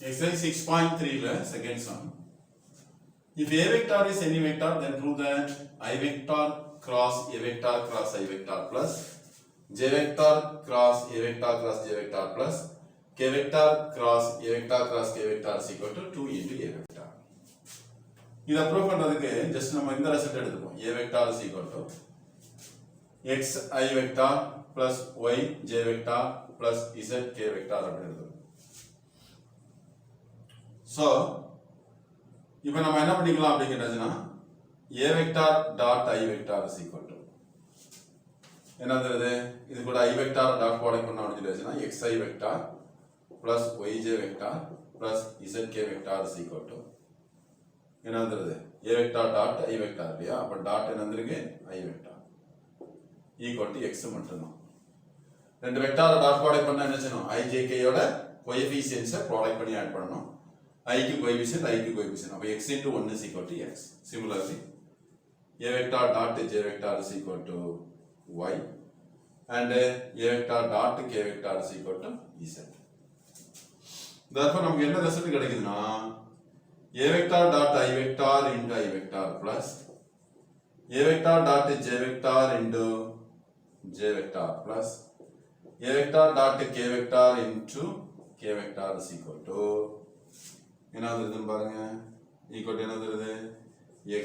Exercise 6.3 second sum. If A vector is any vector, then prove that I vector cross A vector cross I vector plus J vector cross A vector cross J vector plus K vector cross A vector cross K vector is equal to 2 into A vector. இதை prove பண்றதுக்கு just நம்ம இந்த result எடுத்துப்போம். A vector is equal to x I vector plus y j vector plus z k vector அப்படி எடுத்துப்போம். So இப்போ நம்ம என்ன பண்ணிக்கலாம் அப்படிங்கிறதுனா a vector dot I vector is equal to என்னது இது கூட I vector டாட் ப்ராடக்ட் பண்ண அப்படிங்கிறதுனா xi vector plus yj vector plus zk vector is equal to என்னது a vector dot I vector இல்லையா அப்ப டாட் என்னது இருக்கு I vector equal to x மட்டும்தான். ரெண்டு வெக்டாரை டாட் ப்ராடக்ட் பண்ணா என்ன செய்யணும் I j k யோட கோஎஃபிஷியன்ட்ஸை ப்ராடக்ட் பண்ணி ஆட் பண்ணனும். I க்கு coefficient I க்கு coefficient அப்ப x into 1 is equal to x. Similarly a vector dot j vector is equal to y and a vector dot k vector is equal to z. Therefore நமக்கு என்ன result கிடைக்குதுன்னா a vector dot I vector into I vector plus a vector dot j vector into j vector plus a vector dot k vector into k vector is equal to என்னது இருக்குன்னு பாருங்க equal to என்னது இருக்கு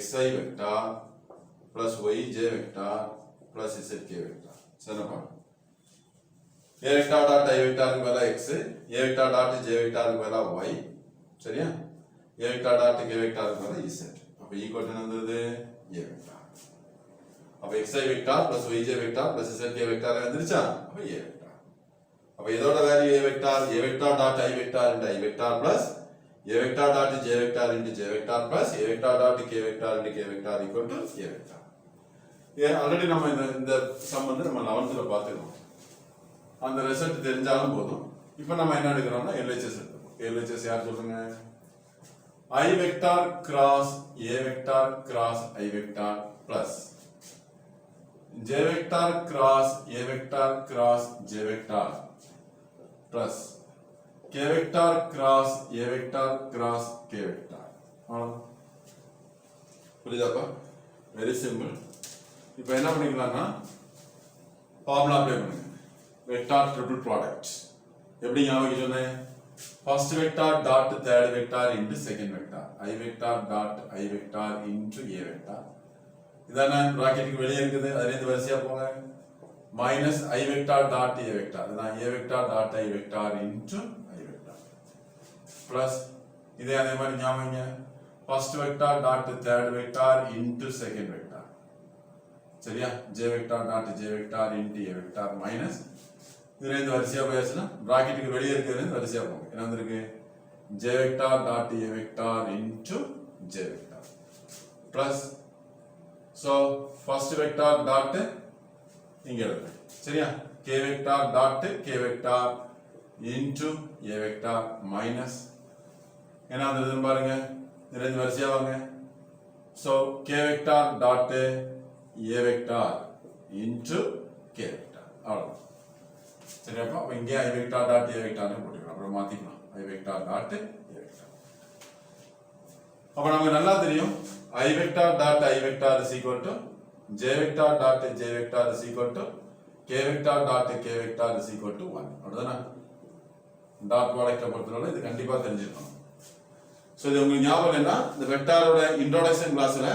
xi vector plus yj vector plus zk vector சரிப்பா a vector dot I வெக்டருக்கு பதிலா x a vector dot j வெக்டருக்கு பதிலா y சரியா a vector dot k வெக்டருக்கு பதிலா z அப்ப ஈக்குவல் டு என்னது a வெக்டர் அப்ப xi vector plus yj vector plus zk vector வந்துருச்சா அப்ப a வெக்டர் அப்ப இதோட value a vector dot I vector into I vector plus a vector dot j vector into j vector plus a vector dot k vector into k vector equal to a vector. Already நம்ம இந்த some வந்து நம்ம 11th ல பார்த்துறோம். அந்த result தெரிஞ்சாலும் போதும். இப்போ நம்ம என்ன எடுக்கறோம்னா LHS எடுத்துப்போம். LHS யார் சொல்லுங்க? I vector cross a vector cross I vector plus j vector cross a vector cross j vector plus k vector cross a vector cross k vector புரியுதாப்பா வெரி சிம்பிள். இப்போ என்ன பண்ணிக்கலாம்னா ஃபார்முலா அப்ளை பண்ணுங்க. Vector triple product எப்படி ஞாபகம் சொன்னேன் first vector dot third vector into second vector I vector dot I vector into a vector இதானே பிராக்கெட்டுக்கு வெளியே இருக்குது அதுல இருந்து வரிசையா போங்க minus I vector dot a vector இதான் a vector dot I vector into plus இதே அதே மாதிரி ஞாபகங்க first vector dot third vector into second vector சரியா j vector dot j vector into a vector minus இதுல இருந்து வரிசையா போயாச்சுன்னா பிராக்கெட்டுக்கு வெளியே இருக்கிறது வரிசையா போங்க என்ன வந்திருக்கு j vector dot a vector into j vector plus so first vector dot இங்க எழுதுங்க சரியா k vector dot k vector into a vector minus என்ன வந்ததுன்னு பாருங்க இதுல இருந்து வரிசையா வாங்க so k vector dot a vector into k vector அவ்வளவுதான் சரியாப்பா அப்ப இங்கே I வெக்டார் டாட் a வெக்டார்னு போட்டுக்கலாம் அப்புறம் மாத்திக்கலாம் I vector dot a vector அப்ப நமக்கு நல்லா தெரியும் I vector dot I vector is equal to j vector dot j vector is equal to k vector dot k vector is equal to 1 அவ்வளவுதானே dot ப்ராடக்ட்டை பொறுத்தவரை இது கண்டிப்பா தெரிஞ்சிருக்கணும். சோ இது உங்களுக்கு ஞாபகம் என்ன இந்த வெக்டாரோட இன்ட்ரோடக்ஷன் கிளாஸ்ல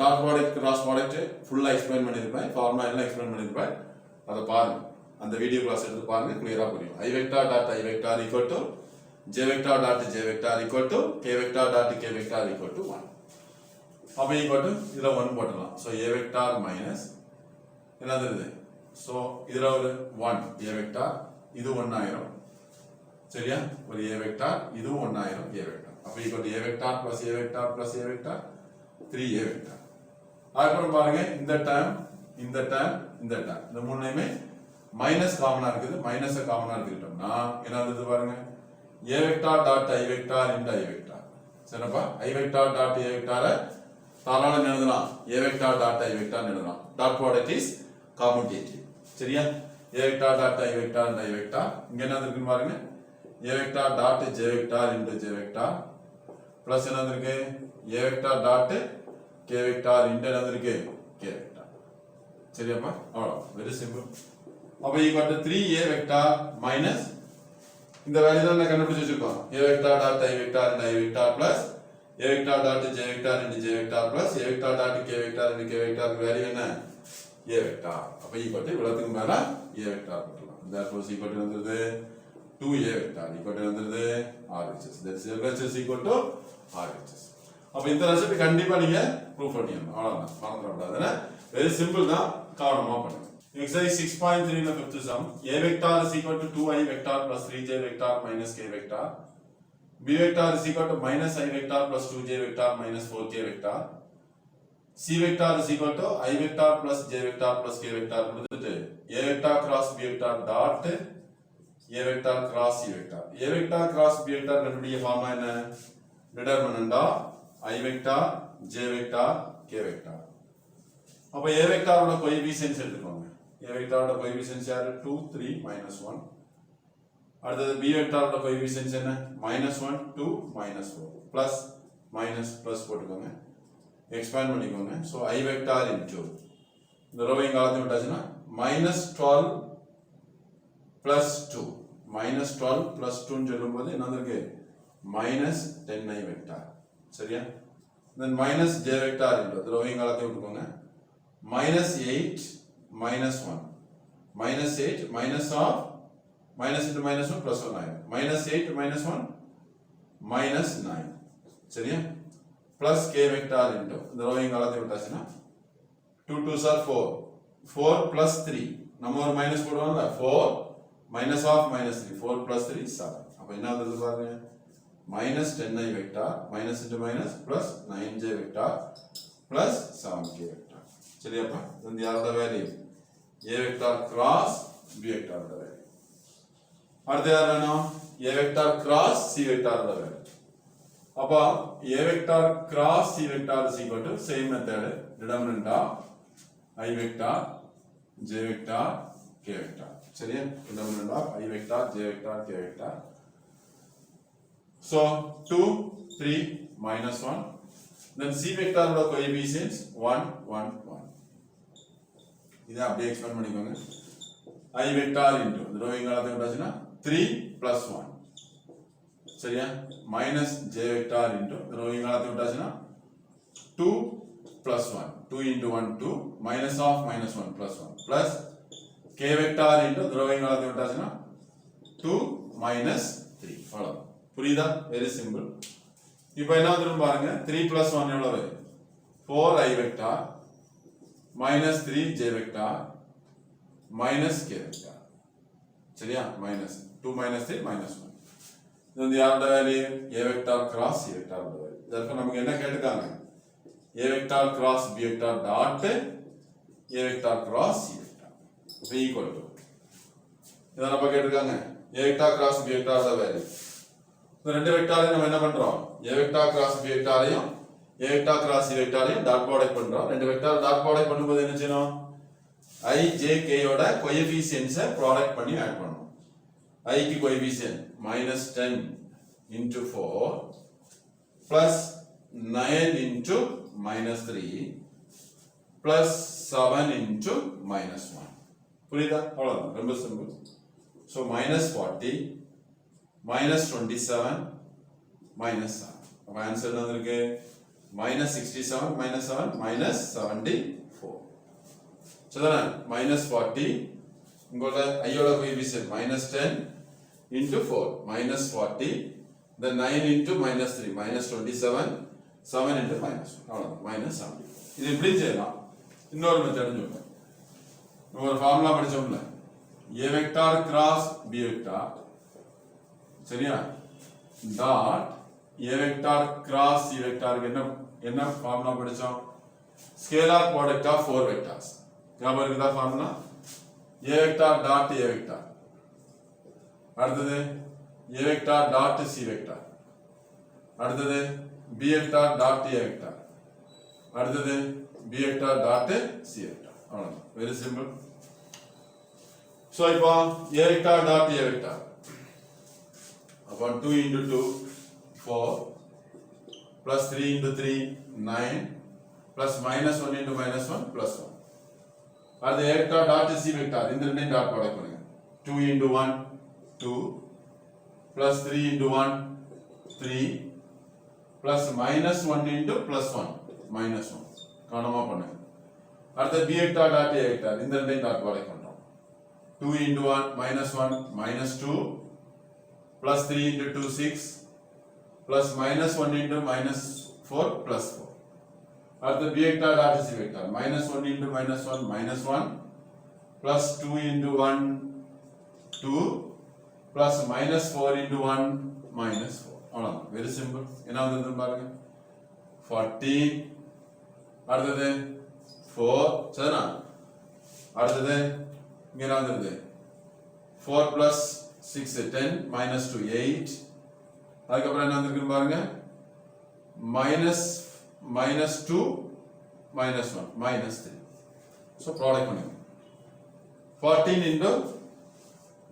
டாட் ப்ராடக்ட் கிராஸ் ப்ராடக்ட் ஃபுல்லா எக்ஸ்பிளைன் பண்ணிருப்பேன் ஃபார்முலா எல்லாம் எக்ஸ்பிளைன் பண்ணிருப்பேன் அதை பாருங்க அந்த வீடியோ கிளாஸ் எடுத்து பாருங்க கிளியரா புரியும் I vector dot I vector equal to j vector dot j vector equal to k vector dot k vector equal to 1 அப்ப equal to இதுல 1 போடலாம் சோ a வெக்டார் மைனஸ் என்னது இது சோ இதுல ஒரு 1 a வெக்டார் இது 1 ஆயிரும் சரியா ஒரு a வெக்டார் இது 1 ஆயிரும் a வெக்டார் அப்ப equal to a vector plus a vector plus a vector 3a vector அப்புறம் பாருங்க இந்த டேர்ம் இந்த மூணுமே மைனஸ் காமனா இருக்குது மைனஸ் காமனா எடுத்துக்கிட்டோம்னா என்ன வருது பாருங்க a vector dot I vector into I vector சரிப்பா I வெக்டார் டாட் a வெக்டார தாராளமா எழுதலாம் a vector dot I vector எழுதலாம் டாட் ப்ராடக்ட் இஸ் கம்யூட்டேட்டிவ் சரியா a vector dot I vector into I vector இங்க என்ன இருக்குன்னு பாருங்க a vector dot j vector into j vector plus என்ன வந்திருக்கு a vector dot k vector into என்ன வந்திருக்கு k vector சரியாப்பா அவ்வளோ வெரி சிம்பிள் அப்போ equal to 3a vector minus இந்த வேல்யூ தான் கண்டுபிடிச்சு வச்சிருக்கோம் a vector dot i vector into i vector plus a vector dot j vector into j vector plus a vector dot k vector into k vector value என்ன a vector அப்ப equal to இவ்வளவுக்கு மேல a vector போடலாம் therefore equal to வந்துருது 2a vector equal to வந்துருது RHS that's LHS equal to RHS அப்ப இந்த recipe கண்டிப்பா நீங்க ப்ரூஃப் பண்ணிடணும் அவ்வளவுதான் மறந்துடக்கூடாது வெரி சிம்பிள் தான் கவனமா பண்ணுங்க exercise 6.3 in the fifth sum a vector is equal to 2i vector plus 3j vector minus k vector b vector is equal to minus I vector plus 2j vector minus 4k vector c vector is equal to I vector plus j vector plus k vector கொடுத்துட்டு a vector cross b vector dot a vector cross c vector a vector cross b vector கண்டுபிடிக்க formula என்ன determinant of I vector j vector k vector அப்ப a vector ஓட coefficients எடுத்துக்கோங்க a vector ஓட coefficients யாரு 2 3 -1 அடுத்து b vector ஓட coefficients என்ன -1 2 -4 plus minus plus போட்டுக்கோங்க expand பண்ணிக்கோங்க so I vector into இந்த ரோவை இங்க அளந்து விட்டாச்சுனா -12 plus 2 -12 plus 2 ன்னு சொல்லும்போது என்ன வந்திருக்கு -10I vector சரியா then minus j vector into இந்த ரோவை இங்க அளந்து விட்டுக்கோங்க -8 -1 -8 minus of minus into minus 1 plus 1 आएगा -8 -1 -9 சரியா plus k vector into இந்த ரோவிங் அளந்து விட்டாச்சுனா 2 2s are 4 4 plus 3 நம்ம ஒரு மைனஸ் போடுவோம்ல 4 minus of minus 3 4 plus 3 7 அப்ப என்ன வருது பாருங்க -10I vector minus into minus plus 9j vector plus 7k vector சரியாப்பா இந்த யாரோட value a vector cross b vector ஓட வேல்யூ அடுத்து யாரனா a vector cross c vector ஓட வேல்யூ அப்ப a vector cross c vector is equal to same method determinant of I vector j vector k vector சரியா determinant of I vector j vector k vector so 2 3 -1 then c vector ஓட coefficients 1 1 1 இத அப்படியே expand பண்ணிக்கோங்க I vector into இந்த roving அளந்து விட்டாச்சுனா 3 plus 1 சரியா minus j vector into இந்த roving அளந்து விட்டாச்சுனா 2 plus 1 2 into 1 2 minus of minus 1 plus 1 plus k vector into இந்த ரோவிங் அளந்து விட்டாச்சுனா 2 minus 3 அவ்வளவு புரியுதா வெரி சிம்பிள் இப்போ என்ன வந்துரும் பாருங்க 3 plus 1 எவ்வளவு 4I vector minus 3j vector minus k vector சரியா minus 2 minus 3 minus 1 இது வந்து யாரோட value a vector cross c vector ஓட வேல்யூ இதற்கு நமக்கு என்ன கேட்டிருக்காங்க a vector cross b vector dot a vector cross c vector is equal to இத நம்ம கேட்டிருக்காங்க a vector cross b vector ஓட வேல்யூ இந்த ரெண்டு வெக்டாரையும் நம்ம என்ன பண்றோம் a vector cross b vectorையும் a vector cross c vectorையும் டாட் ப்ராடக்ட் பண்றோம் ரெண்டு வெக்டார் டாட் ப்ராடக்ட் பண்ணும்போது என்ன செய்யணும் I j k யோட கோஎஃபிஷியன்ட்ஸை ப்ராடக்ட் பண்ணி ஆட் பண்ணனும் I க்கு coefficient -10 into 4 plus 9 into -3 plus 7 into -1 புரியுதா அவ்வளவுதான் ரொம்ப சிம்பிள் so -40 -27 -7 அப்ப ஆன்சர் என்ன வந்திருக்கு -67 -7 -74 சரிதானே -40 உங்களோட ஐயோட coefficient -10 into 4 -40 then 9 into -3 -27 7 into -1 அவ்வளவுதான் -74 இது எப்படி செய்யலாம் இன்னொரு மெத்தட் சொல்றேன் நம்ம ஒரு ஃபார்முலா படிச்சோம்ல a vector cross b vector சரியா dot a vector cross c vector என்ன ஃபார்முலா படிச்சோம் ஸ்கேலார் ப்ராடக்ட் ஆஃப் 4 வெக்டர்ஸ் ஞாபகம் இருக்குதா formula a vector dot a vector அடுத்தது a vector dot c vector அடுத்தது b vector dot a vector அடுத்தது b vector dot c vector அவ்வளவுதான் very simple so இப்போ a vector dot a vector upon 2 into 2 4 plus 3 into 3 9 plus minus 1 into minus 1 plus 1. அடுத்து A vector dot C vector இந்த ரெண்டையும் dot product பண்ணுங்க. 2 into 1 2 plus 3 into 1 3 plus minus 1 into plus 1 minus 1 கவனமா பண்ணுங்க. அடுத்து B vector dot A vector இந்த ரெண்டையும் dot product பண்றோம். 2 into 1 minus 1 minus 2 plus 3 into 2 6 plus minus 1 into minus 4 plus 4. அடுத்து B vector dot C vector minus 1 into minus 1 minus 1 plus 2 into 1 2 plus minus 4 into 1 minus 4. அவ்வளவுதான், very simple. என்ன வந்தது பாருங்க, 14. அடுத்தது 4 சரினா, அடுத்தது இங்க என்ன வந்தது 4 plus 6 10 minus 2 8. அதுக்கப்புறம் என்ன வந்திருக்கு பாருங்க, minus 2 minus 1 minus 3. So product பண்ணுங்க. 14 into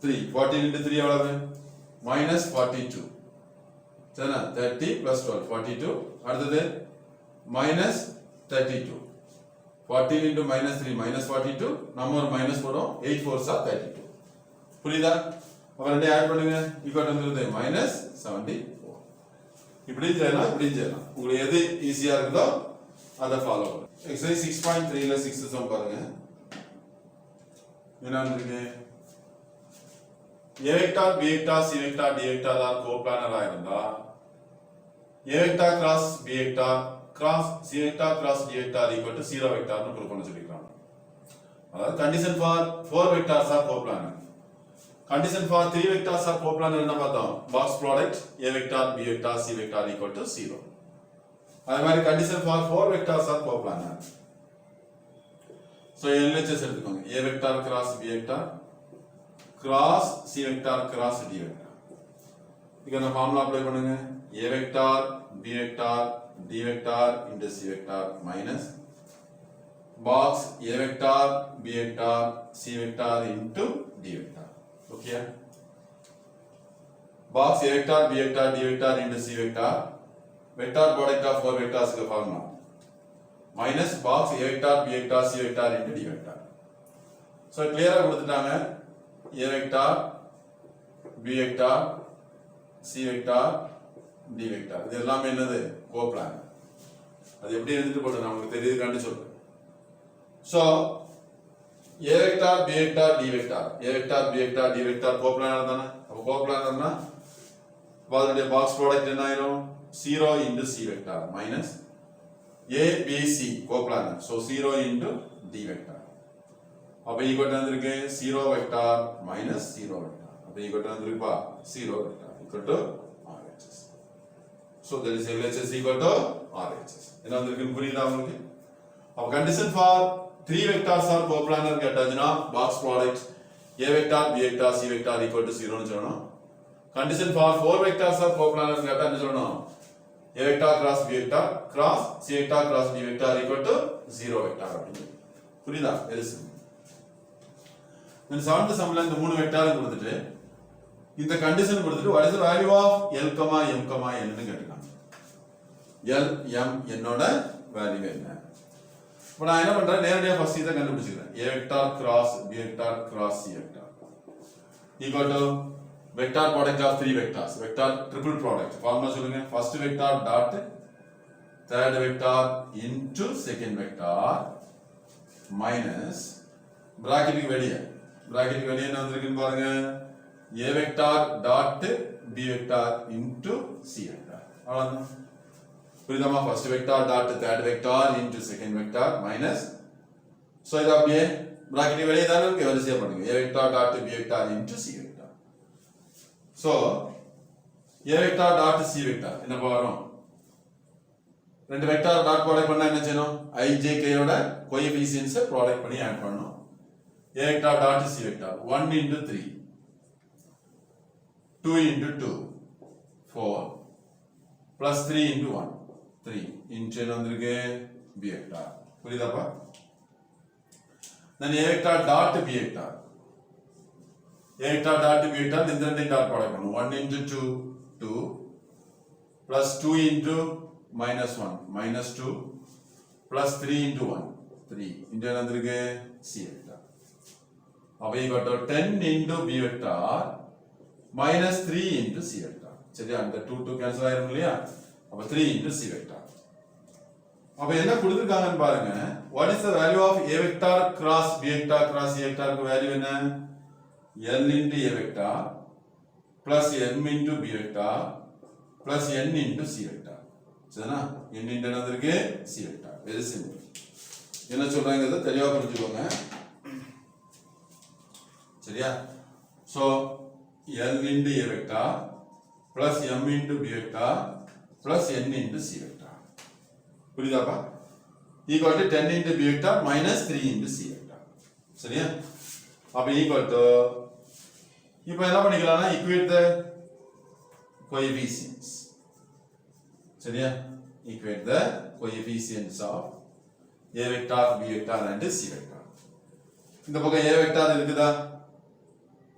3 14 into 3 எவ்வளவு, minus 42 சரினா, 30 plus 12 42. அடுத்தது minus 32. 14 into minus 3 minus 42. நம்ம ஒரு மைனஸ் போடும், 8 4s are 32. புரியுதா? அப்புறம் ரெண்டே ஆட் பண்ணுங்க, ஈக்குவல் வந்துருது minus 74. இப்படி செய்யலாம், இப்படி செய்யலாம், உங்களுக்கு எது ஈஸியா இருக்குதோ அதை ஃபாலோ பண்ணுங்க. எக்ஸசைஸ் 6.3 ல 6th சம் பாருங்க. என்ன இருக்கு, A vector B vector C vector D vector are கோப்ளானரா இருந்தா A vector cross B vector cross C vector cross D vector equal to 0 vector னு ப்ரூவ் பண்ண சொல்லிருக்காங்க. அதாவது condition for 4 vectors are coplanar. Condition for 3 vectors are coplanar என்ன பார்த்தோம், box product A vector B vector C vector equal to 0. அதே மாதிரி condition for 4 vectors are coplanar. So LHS எடுத்துக்கோங்க, A vector cross B vector cross C vector cross D vector. இங்க நான் formula apply பண்ணுங்க, A vector B vector D vector into C vector minus box A vector B vector C vector into D vector. Okay, box A vector B vector D vector into C vector, vector product of 4 vectors का formula minus box A vector B vector C vector into D vector. So clear ஆ கொடுத்துட்டாங்க, A vector B vector C vector D vector இது எல்லாமே என்னது, கோப்ளான். அது எப்படி எழுதிட்டு போட்டு நமக்கு தெரியுதுன்னு சொல்றேன். So A vector B vector D vector A vector B vector D vector coplanar தானே. அப்ப கோப்ளானர்னா அதனுடைய பாக்ஸ் ப்ராடக்ட் என்ன ஆயிரும், 0 into C vector minus A B C coplanar. So 0 into D vector. அப்ப ஈக்குவல் வந்திருக்கு 0 vector minus 0 vector. அப்ப equal வந்திருக்குப்பா 0 vector equal to RHS. So that is LHS equal to RHS. என்ன வந்திருக்கு புரியுதா உங்களுக்கு? அப்ப condition for 3 vectors are coplanar கேட்டாச்சுனா box product A vector B vector C vector equal to 0 னு சொல்லணும். condition for 4 vectors are coplanar கேட்டா என்ன சொல்லணும், A vector cross B vector cross C vector cross D vector equal to 0 vector அப்படி. புரியுதா? Very simple. இந்த 7th சம்ல இந்த 3 vector கொடுத்துட்டு இந்த கண்டிஷன் கொடுத்துட்டு what is the value of L, M, N னு கேட்காங்க. L, M, N ஓட வேல்யூ என்ன? இப்போ நான் என்ன பண்றேன், நேரடியா ஃபர்ஸ்ட் இத கண்டுபிடிச்சிக்கிறேன். A vector cross B vector cross C vector equal to vector product of 3 vectors, vector triple product. Formula சொல்லுங்க, first vector dot third vector into second vector minus பிராக்கெட்டுக்கு வெளியே என்ன வந்திருக்குன்னு பாருங்க, A vector dot B vector into C vector. அவ்வளவுதான். புரியுதாமா? first vector dot third vector into second vector minus, so இது அப்படியே bracket வெளியே தான இருக்கு, வரிசையா பண்ணுங்க. A vector dot B vector into C vector. So A vector dot C vector என்ன வரும், ரெண்டு வெக்டார் டாட் ப்ராடக்ட் பண்ணா என்ன செய்யணும், I J K ஓட கோஎஃபிஷியன்ட்ஸ் ப்ராடக்ட் பண்ணி ஆட் பண்ணனும். A vector dot C vector 1 into 3 2 into 2 4 plus 3 into 1 3 into என்ன வந்திருக்கு B vector. புரியுதாப்பா? then A vector dot B vector A vector dot B vector இந்த ரெண்டையும் டாட் ப்ராடக்ட் பண்ணும் 1 into 2 2 plus 2 into minus 1 minus 2 plus 3 into 1 3 into என்ன இருக்கு C vector அப்ப equal to 10 into B vector minus 3 into C vector சரியா அந்த 2 2 cancel ஆயிரும் இல்லையா அப்ப 3 into C vector அப்ப என்ன கொடுத்திருக்காங்கன்னு பாருங்க what is the value of A vector cross B vector cross C vector க்கு வேல்யூ என்ன L into A vector plus M into B vector plus N into C vector சரினா N into என்னது இருக்கு C vector very simple என்ன சொல்றாங்கறத தெளிவா புரிஞ்சுக்கோங்க சரியா so L into A vector plus M into B vector plus N into C vector புரியுதாப்பா equal to 10 into B vector minus 3 into C vector சரியா அப்ப equal to இப்போ என்ன பண்ணிக்கலாம்னா equate the coefficients சரியா equate the coefficients of A vector B vector and C vector இந்த பக்கம் A vector இருக்குதா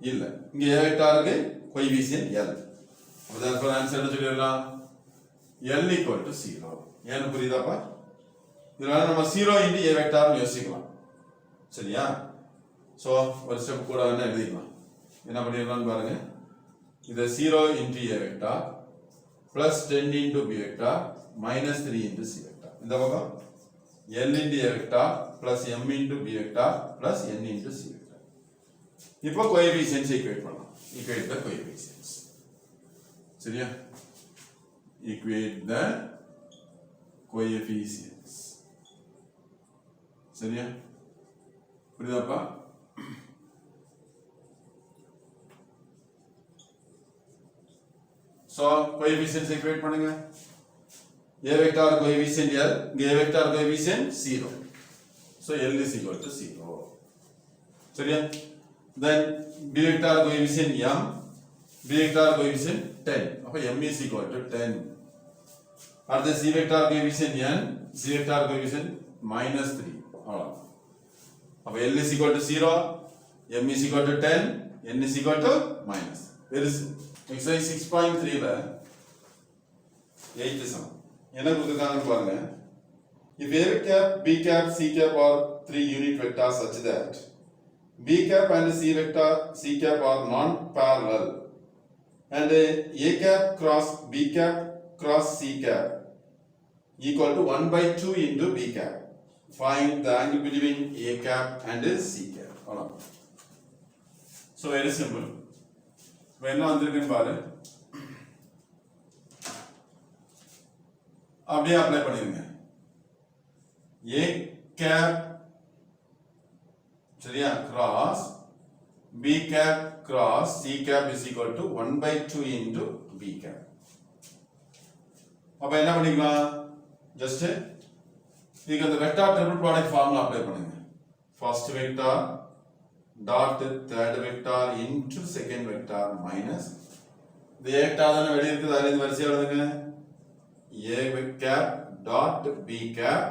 இல்ல இங்க A vector க்கு coefficient L அப்ப therefore answer என்ன சொல்லிடலாம் L equal to 0 ஏன்னு புரியுதாப்பா இதனால நம்ம 0 into A vector னு யோசிக்கலாம் சரியா சோ ஒரு ஸ்டெப் கூட என்ன எழுதிக்கலாம் என்ன பண்ணிரலாம் பாருங்க இது 0 into A vector plus 10 into B vector minus 3 into C vector இந்த பக்கம் L into A vector plus M into B vector plus N into C vector இப்போ coefficients equate பண்ணலாம் equate the coefficients சரியா equate the coefficients சரியா புரியுதாப்பா so coefficients equate பண்ணுங்க A vector coefficient L இங்க A vector coefficient 0 so L is equal to 0 சரியா then B vector coefficient M B vector coefficient 10 அப்ப M is equal to 10 அடுத்து C vector coefficient N C vector coefficient minus 3 அவ்வளவுதான் அப்ப L is equal to 0 M is equal to 10 N is equal to minus there is exercise 6.3 ல 8th sum என்ன கொடுத்திருக்காங்கன்னு பாருங்க if A cap B cap C cap are three unit vectors such that B cap and C vector C cap are non parallel and A cap cross B cap cross C cap equal to 1 by 2 into B cap find the angle between A cap and C cap so very simple என்ன வந்திருக்குன்னு பாரு அப்படியே apply பண்ணிருங்க A cap சரியா cross B cap cross C cap is equal to 1 by 2 into B cap அப்ப என்ன பண்ணிக்கலாம் just இதுக்கு அந்த vector triple product formula apply பண்ணுங்க first vector dot third vector into second vector minus the A vector தான வெளிய இருக்குது அதுல இந்த வரிசையா எழுதுங்க A cap dot B cap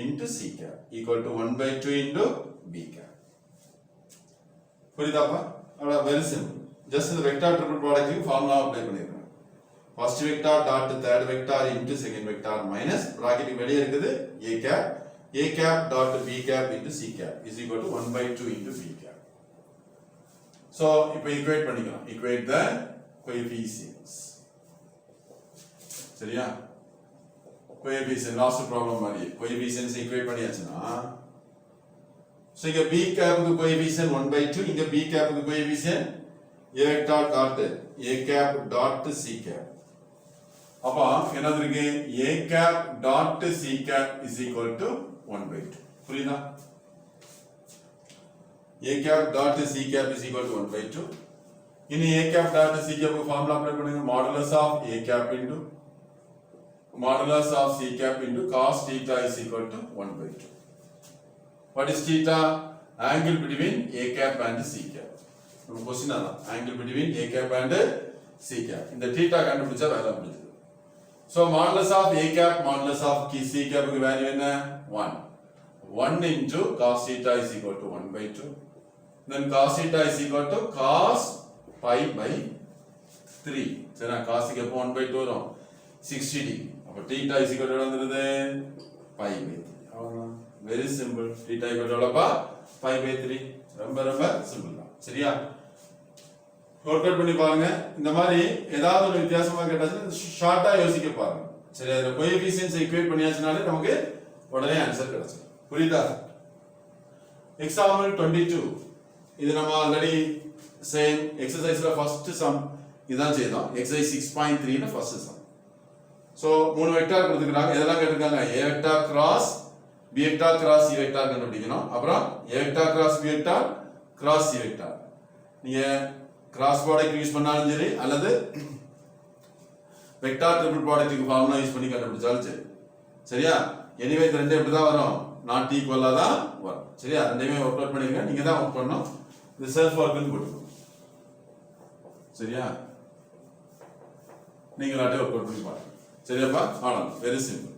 into C cap equal to 1 by 2 into B cap புரியுதாப்பா அவ்வளவு very simple just the vector triple product க்கு formula apply பண்ணிருங்க first vector dot third vector into second vector minus bracket வெளிய இருக்குது A cap dot B cap into C cap is equal to 1 by 2 into B cap so இப்போ equate பண்ணிக்கலாம் equate the coefficients சரியா coefficient last problem மாதிரி coefficients equate பண்ணியாச்சுனா so இங்க B cap க்கு coefficient 1 by 2 இங்க B cap க்கு coefficient A vector dot A cap dot C cap அப்ப என்னது இருக்கு A cap dot C cap is equal to 1 by 2 புரியுதா A cap dot C cap is equal to 1 by 2 இனி A cap dot C cap க்கு formula apply பண்ணுங்க modulus of A cap into modulus of C cap into cos theta is equal to 1 by 2 what is theta angle between A cap and C cap நம்ம question அதான் angle between A cap and C cap இந்த theta கண்டுபிடிச்சா வேலை முடிஞ்சது so modulus of A cap modulus of C cap க்கு value என்ன 1 1 into cos theta is equal to 1 by 2 then cos theta is equal to cos pi by 3 சரியா cos க்கு எப்போ 1 by 2 வரும் 60 degree அப்ப theta is equal to என்ன வந்துருது pi by 3 அவ்வளவுதான் very simple theta equal to எவ்வளவுப்பா pi by 3 ரொம்ப ரொம்ப சிம்பிள் தான் சரியா ஒர்க் அவுட் பண்ணி பாருங்க இந்த மாதிரி ஏதாவது ஒரு வித்தியாசமா கேட்டாச்சுன்னா ஷார்ட்டா யோசிக்க பாருங்க சரி அதுல கோஎஃபிஷியன்ட்ஸ் ஈக்குவேட் பண்ணியாச்சுனாலே நமக்கு உடனே ஆன்சர் கிடைச்சிடும் புரியுதா எக்ஸாம்பிள் 22 இது நம்ம ஆல்ரெடி சேம் எக்ஸர்சைஸ்ல ஃபர்ஸ்ட் சம் இதான் செய்தோம் எக்ஸர்சைஸ் 6.3 ல ஃபர்ஸ்ட் சம் சோ மூணு வெக்டார் கொடுத்துருக்காங்க இதெல்லாம் கேட்டிருக்காங்க a vector cross b vector cross c vector கண்டுபிடிக்கணும் அப்புறம் a vector cross b vector cross c vector நீங்க கிராஸ் ப்ராடக்ட் யூஸ் பண்ணாலும் சரி அல்லது வெக்டார் ட்ரிபிள் ப்ராடக்ட்டுக்கு ஃபார்முலா யூஸ் பண்ணி கண்டுபிடிச்சாலும் சரி சரியா எனிவே இது ரெண்டும் எப்படி தான் வரும் நாட் ஈக்குவலா தான் வரும் சரியா ரெண்டையுமே ஒர்க் அவுட் பண்ணிருங்க நீங்க தான் ஒர்க் பண்ணணும் இது செல்ஃப் ஒர்க்னு போட்டுக்கணும் சரியா நீங்களாட்டே ஒர்க் அவுட் பண்ணி பாருங்க சரியாப்பா ஆனா வெரி சிம்பிள்